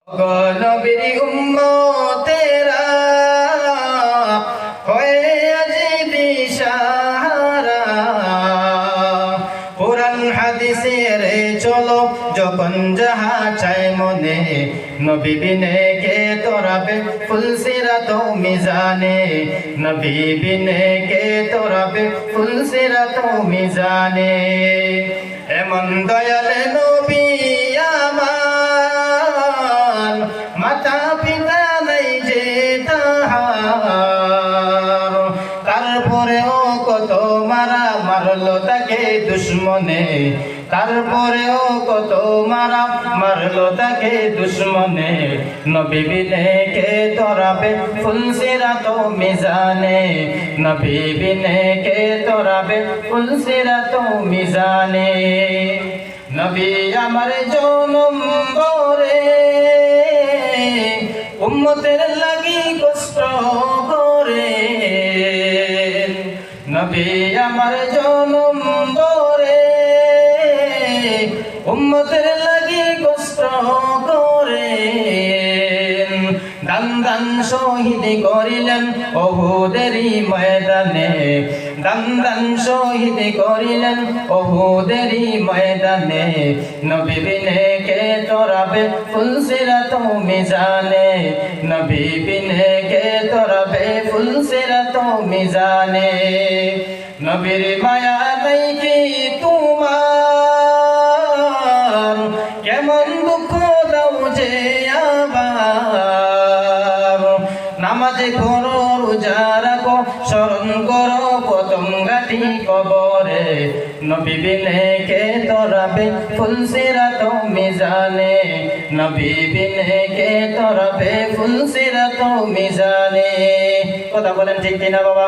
নবীর উম্মতেরা হয়ে আজি দিশাহারা কুরআন হাদিসের চলো যখন যাহা চাই মনে নবী বিনে কে তোরাবে ফুলসিরাত মিজানে নবী বিনে কে তোরাবে ফুলসিরাত মিজানে এমন দয়াল নবী আমার মাতা পিতা নাই যে তাহার তারপরেও কত মারা মারলো তাকে দুশ্মনে তারপরেও কত মারা মারলো তাকে দুশ্মনে নবী বিনে কে তোরাবে ফুলসিরাত মিজানে নবী বিনে কে তোরাবে ফুলসিরাত মিজানে নবী আমার জনম করে উম্মতের লাগি কষ্ট করে নবী আমার জনম করে উম্মতের লাগি কষ্ট করে দান দান শহীদ করিলেন ওহুদেরই ময়দানে দান দান শহীদ করিলেন ওহুদেরই ময়দানে নবী বিনে কে তোরাবে ফুলসিরাত মিজানে নবী বিনে কে তোরাবে ফুলসিরাত মিজানে নবীর মায়া নাই কি তোমার কেমন দুঃখ দাও যে আবার নামাজে করো রোজা রাখো স্মরণ করো প্রথম ঘাটি কবরে নবী বিনে কে তোরাবে ফুলসিরাত মিজানে নবী বিনে কে তোরাবে ফুলসিরাত মিজানে কথা বলেন ঠিক কিনা বাবা।